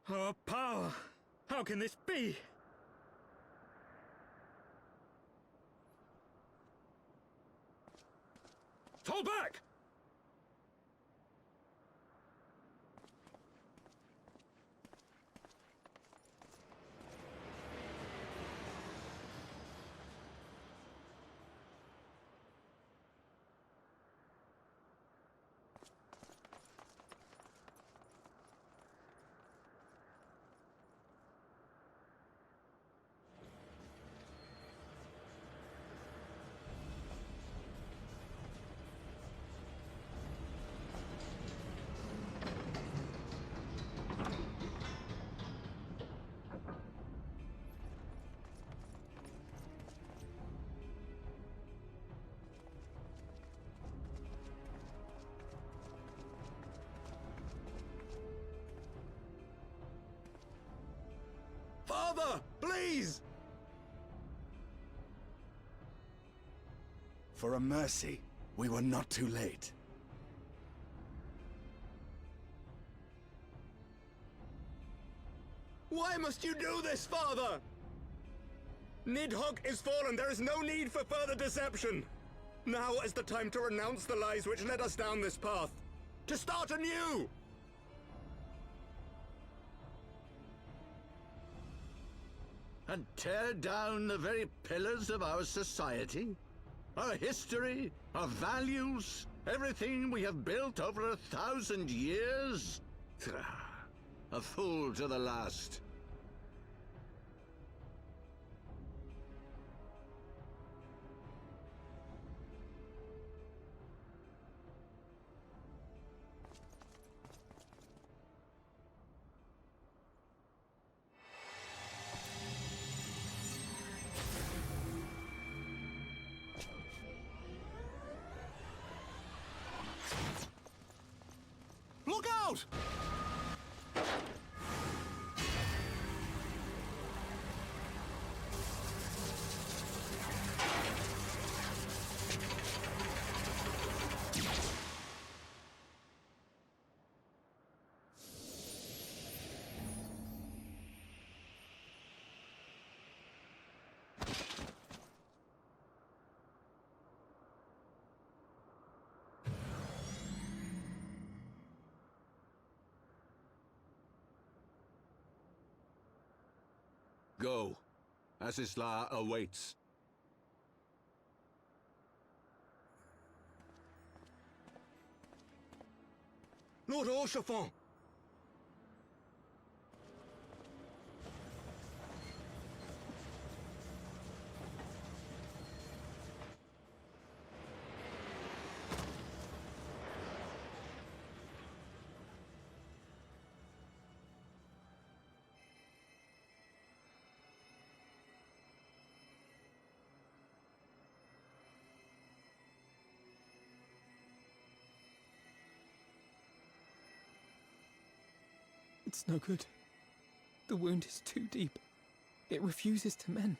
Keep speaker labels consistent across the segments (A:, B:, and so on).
A: Our power! How can this be? Fall back! Father, please!
B: For a mercy, we were not too late.
A: Why must you do this, Father? Nidhogg is fallen. There is no need for further deception. Now is the time to renounce the lies which led us down this path. To start anew!
C: And tear down the very pillars of our society? Our history, our values, everything we have built over 1,000 years? A fool to the last.
B: Look out!
C: Go. Asisla awaits.
A: Lord Orchefort!
D: It's no good. The wound is too deep. It refuses to mend.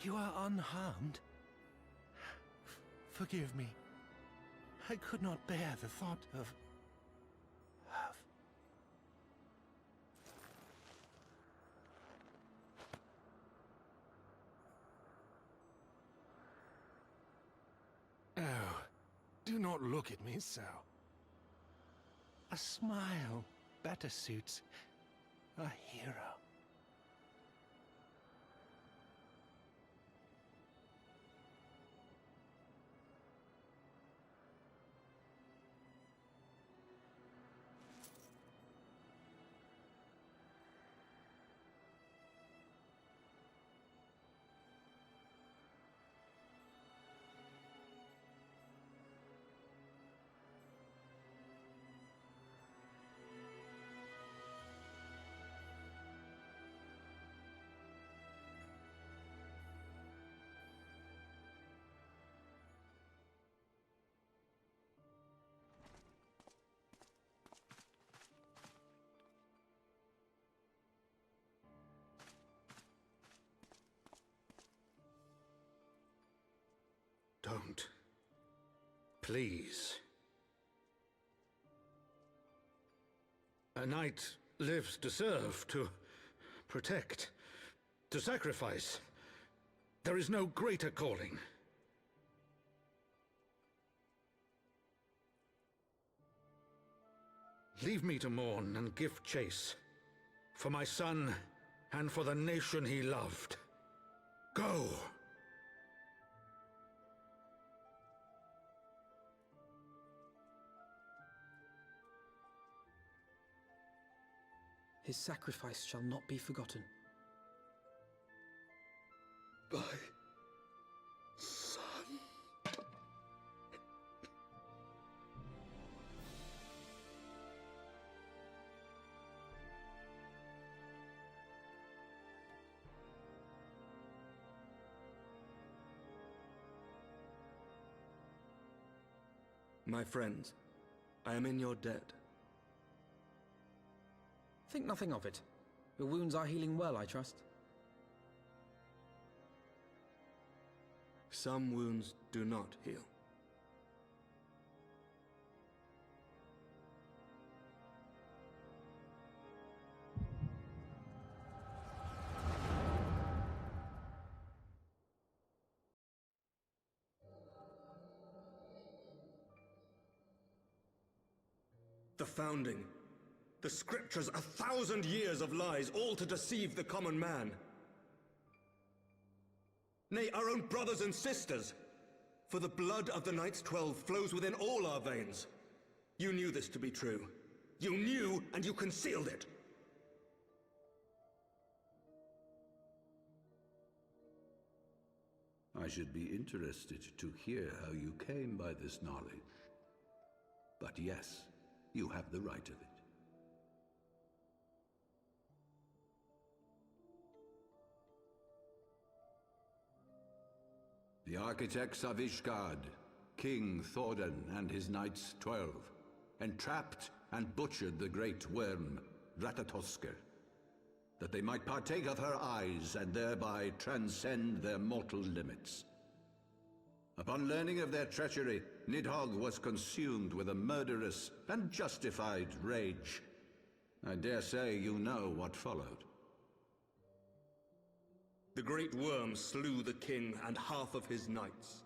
E: You are unharmed? Forgive me. I could not bear the thought of... Oh, do not look at me so. A smile better suits a hero.
F: Please. A knight lives to serve, to protect, to sacrifice. There is no greater calling. Leave me to mourn and give chase. For my son, and for the nation he loved. Go!
D: His sacrifice shall not be forgotten.
A: My son. My friends, I am in your debt.
D: Think nothing of it. Your wounds are healing well, I trust.
A: Some wounds do not heal. The founding. The scriptures, 1,000 years of lies, all to deceive the common man. Nay, our own brothers and sisters. For the blood of the Knights 12 flows within all our veins. You knew this to be true. You knew, and you concealed it.
C: I should be interested to hear how you came by this knowledge. But yes, you have the right of it. The architects of Ishgard, King Thordan and his Knights 12, entrapped and butchered the great worm, Ratatoskr, that they might partake of her eyes and thereby transcend their mortal limits. Upon learning of their treachery, Nidhogg was consumed with a murderous and justified rage. I dare say you know what followed.
A: The great worm slew the king and half of his knights.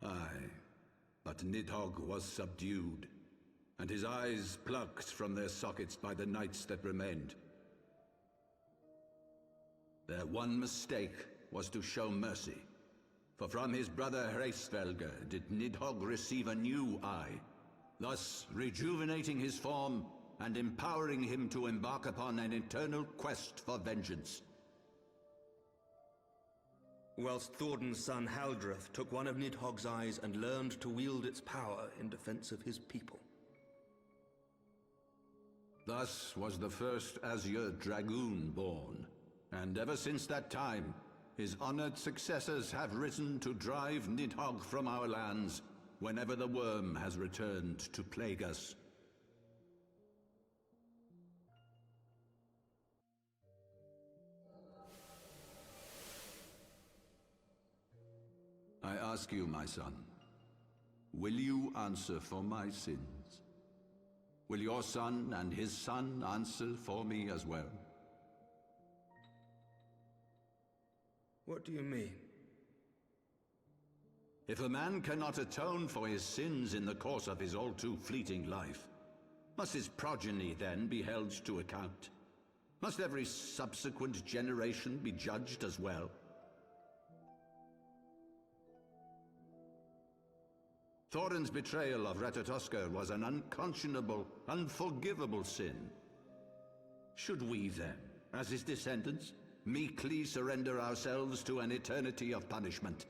C: Aye, but Nidhogg was subdued, and his eyes plucked from their sockets by the knights that remained. Their one mistake was to show mercy, for from his brother Hreysvelgr did Nidhogg receive a new eye, thus rejuvenating his form and empowering him to embark upon an eternal quest for vengeance.
A: Whilst Thordan's son Haldreth took one of Nidhogg's eyes and learned to wield its power in defense of his people.
C: Thus was the first Azure Dragoon born, and ever since that time, his honored successors have risen to drive Nidhogg from our lands whenever the worm has returned to plague us. I ask you, my son, will you answer for my sins? Will your son and his son answer for me as well?
A: What do you mean?
C: If a man cannot atone for his sins in the course of his all too fleeting life, must his progeny then be held to account? Must every subsequent generation be judged as well? Thorin's betrayal of Ratatoskr was an unconscionable, unforgivable sin. Should we then, as his descendants, meekly surrender ourselves to an eternity of punishment?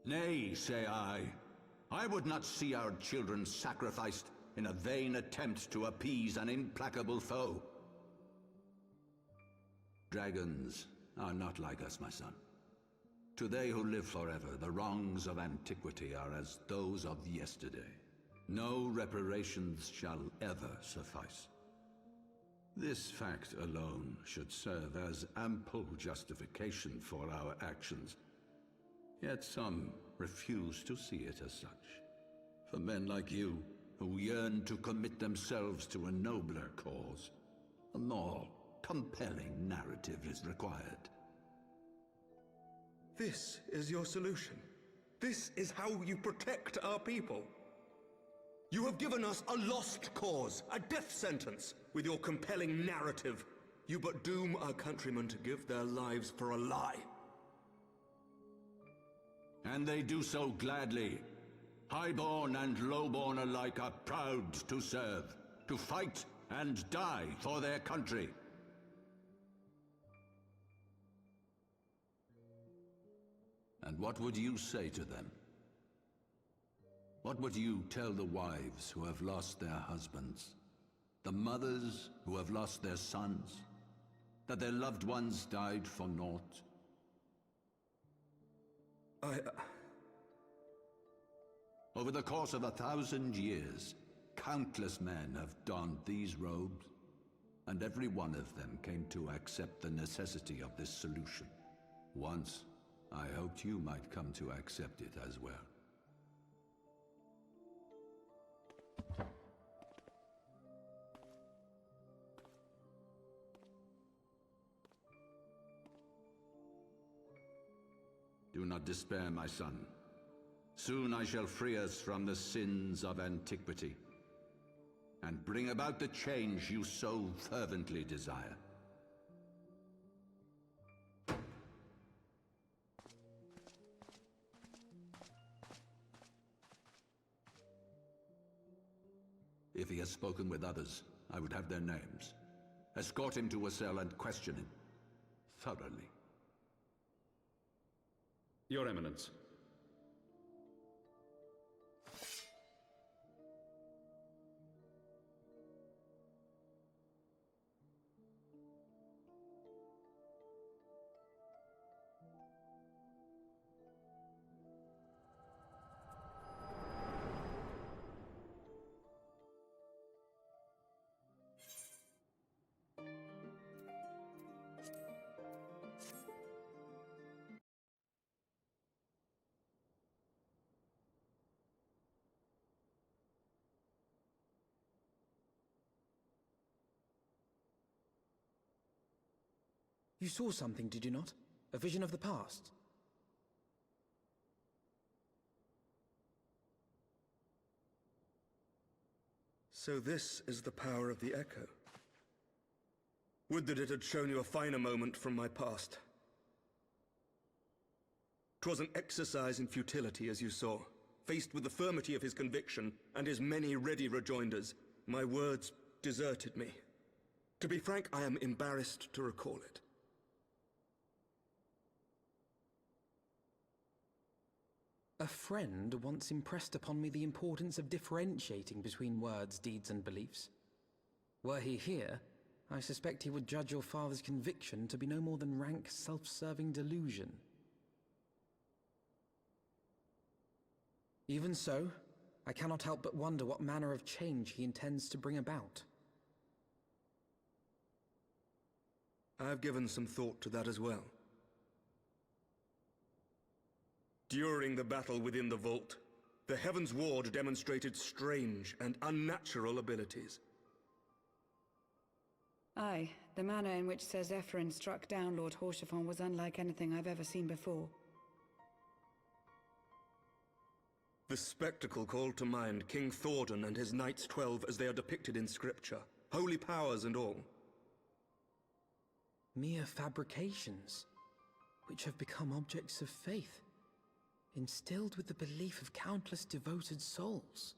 C: Nay, say I. I would not see our children sacrificed in a vain attempt to appease an implacable foe. Dragons are not like us, my son. To they who live forever, the wrongs of antiquity are as those of yesterday. No reparations shall ever suffice. This fact alone should serve as ample justification for our actions. Yet some refuse to see it as such. For men like you, who yearn to commit themselves to a nobler cause, a more compelling narrative is required.
A: This is your solution. This is how you protect our people. You have given us a lost cause, a death sentence. With your compelling narrative, you but doom our countrymen to give their lives for a lie.
C: And they do so gladly. Highborn and lowborn alike are proud to serve, to fight and die for their country. And what would you say to them? What would you tell the wives who have lost their husbands? The mothers who have lost their sons? That their loved ones died for naught? Over the course of 1,000 years, countless men have donned these robes, and every one of them came to accept the necessity of this solution. Once, I hoped you might come to accept it as well. Do not despair, my son. Soon I shall free us from the sins of antiquity, and bring about the change you so fervently desire. If he has spoken with others, I would have their names. Escort him to a cell and question him thoroughly.
G: Your Eminence.
D: You saw something, did you not? A vision of the past?
A: So this is the power of the Echo. Would that it had shown you a finer moment from my past. 'Twas an exercise in futility, as you saw. Faced with the firmity of his conviction and his many ready rejoinders, my words deserted me. To be frank, I am embarrassed to recall it.
D: A friend once impressed upon me the importance of differentiating between words, deeds, and beliefs. Were he here, I suspect he would judge your father's conviction to be no more than rank, self-serving delusion. Even so, I cannot help but wonder what manner of change he intends to bring about.
A: I have given some thought to that as well. During the battle within the vault, the Heaven's Ward demonstrated strange and unnatural abilities.
H: Aye, the manner in which Sir Zephyrin struck down Lord Haurchefant was unlike anything I've ever seen before.
A: The spectacle called to mind King Thordan and his Knights 12 as they are depicted in scripture, holy powers and all.
D: Mere fabrications, which have become objects of faith, instilled with the belief of countless devoted souls.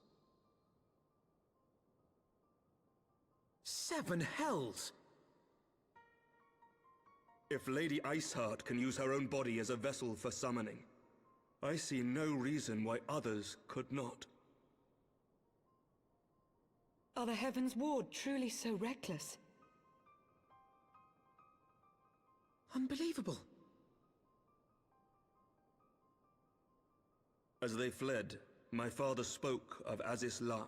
D: 7 hells!
A: If Lady Iceheart can use her own body as a vessel for summoning, I see no reason why others could not.
H: Are the Heaven's Ward truly so reckless?
D: Unbelievable!
A: As they fled, my father spoke of Aziz La.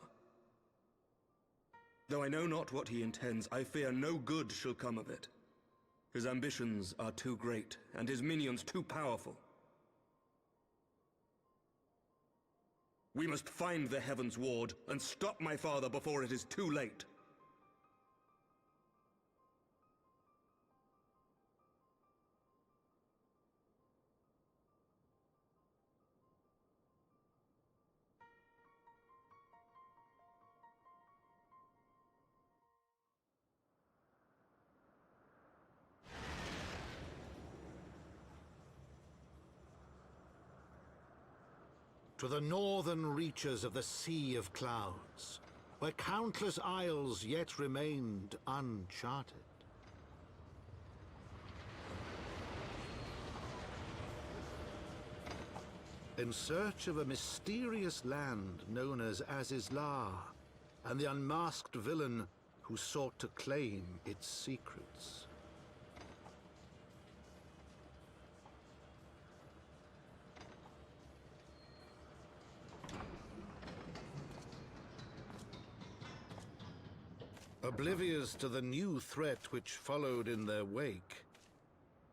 A: Though I know not what he intends, I fear no good shall come of it. His ambitions are too great, and his minions too powerful. We must find the Heaven's Ward and stop my father before it is too late.
E: To the northern reaches of the Sea of Clouds, where countless isles yet remained uncharted. In search of a mysterious land known as Azizlar, and the unmasked villain who sought to claim its secrets. Oblivious to the new threat which followed in their wake,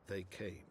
E: they came.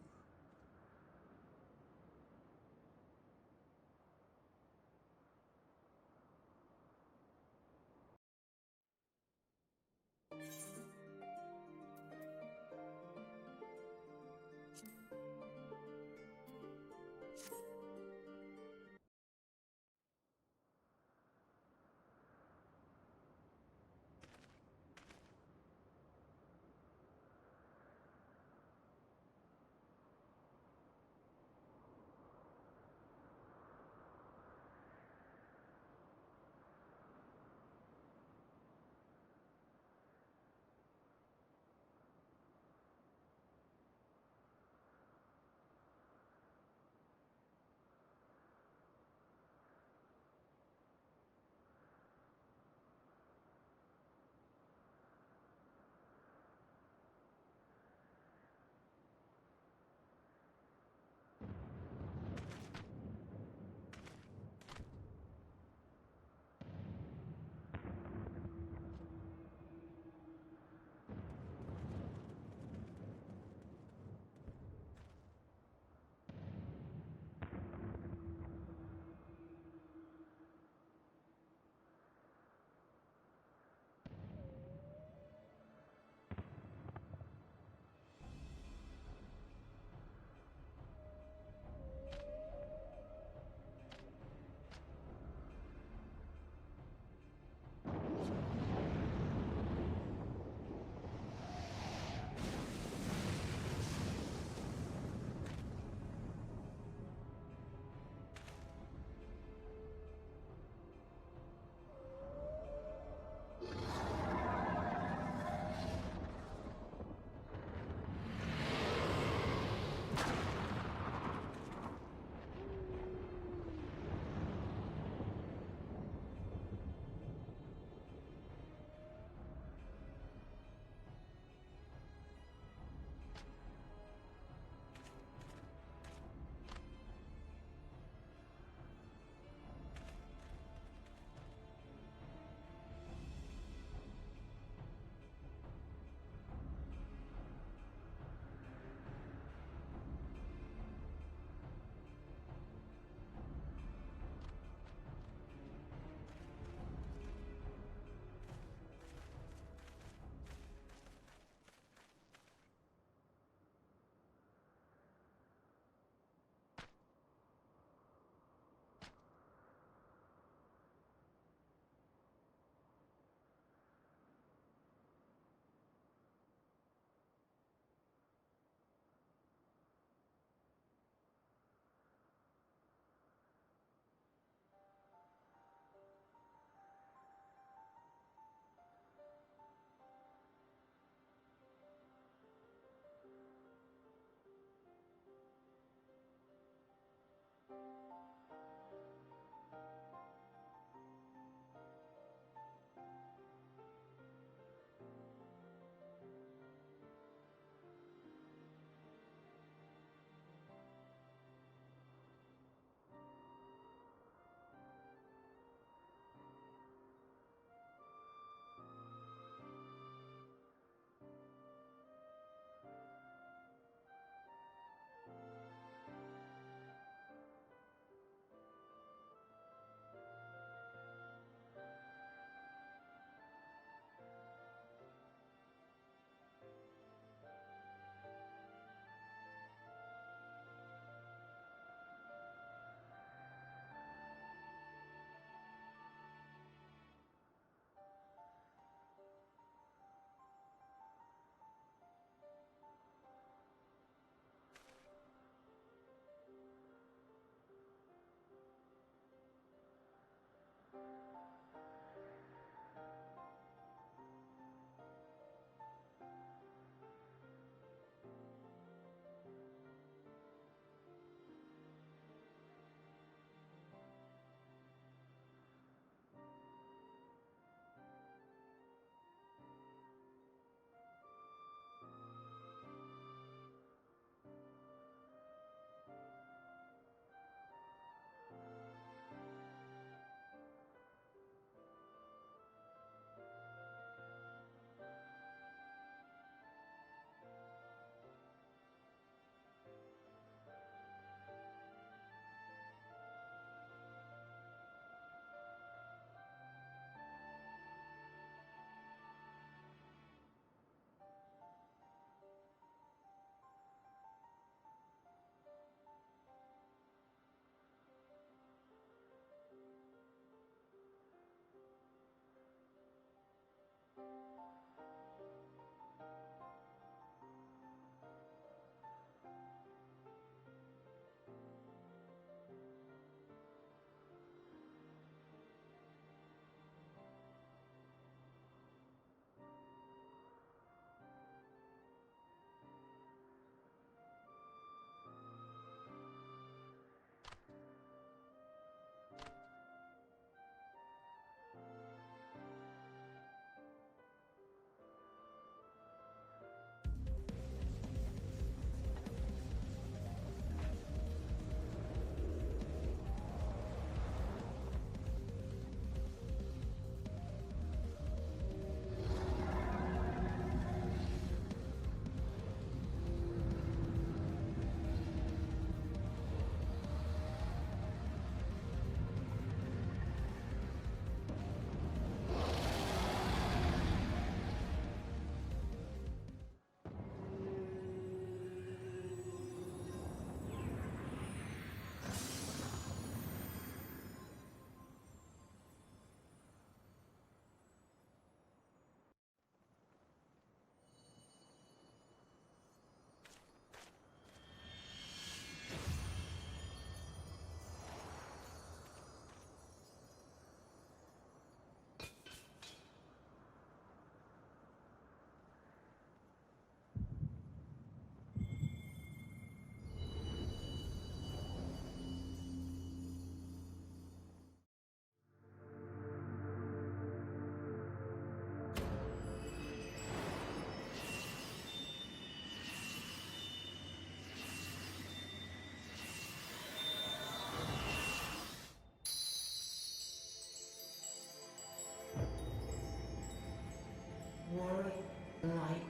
G: Light,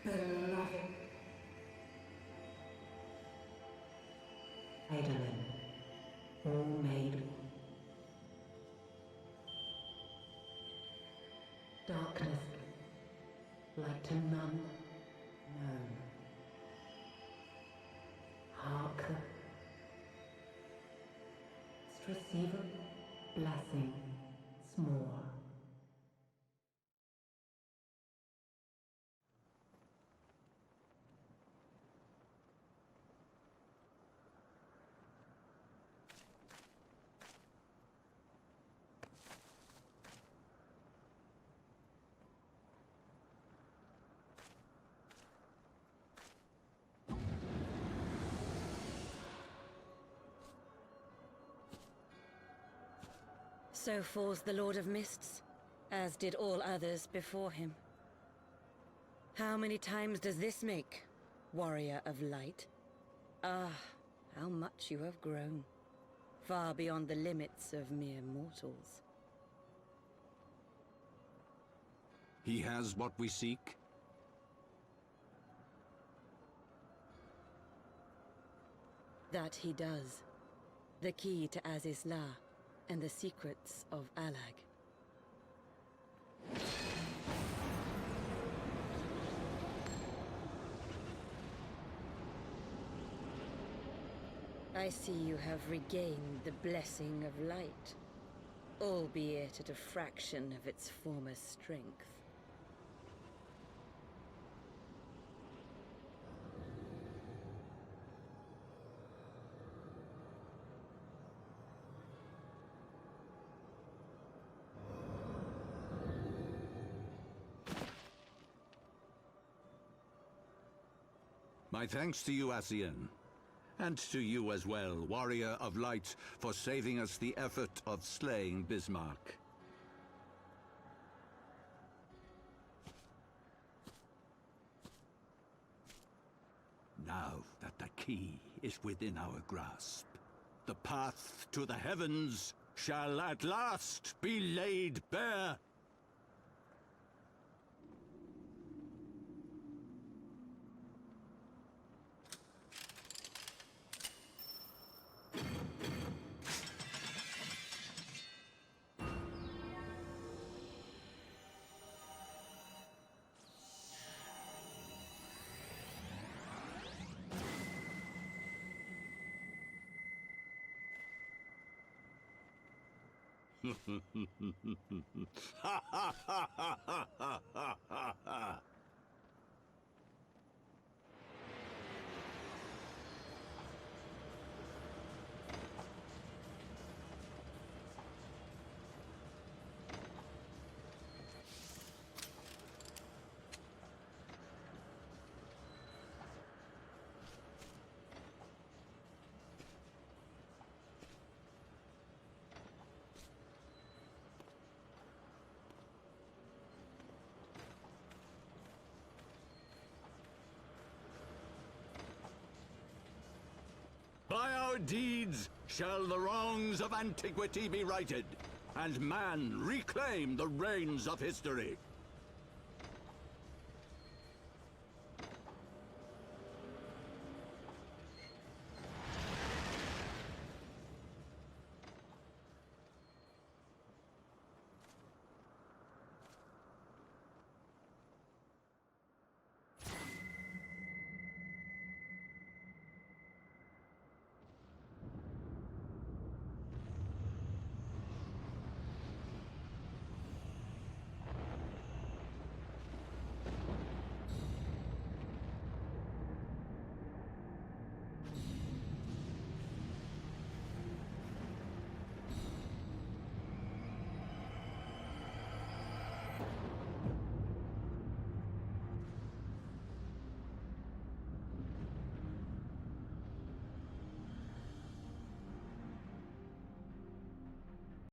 G: beloved. Eidolon, all made. Darkness, light to none known. Hark, receive a blessing small.
I: So falls the Lord of Mists, as did all others before him. How many times does this make, Warrior of Light? Ah, how much you have grown, far beyond the limits of mere mortals.
J: He has what we seek?
I: That he does. The key to Azizla and the secrets of Alag. I see you have regained the blessing of light, albeit at a fraction of its former strength.
J: My thanks to you, Asian. And to you as well, Warrior of Light, for saving us the effort of slaying Bismarck. Now that the key is within our grasp, the path to the heavens shall at last be laid bare. By our deeds shall the wrongs of antiquity be righted, and man reclaim the reins of history.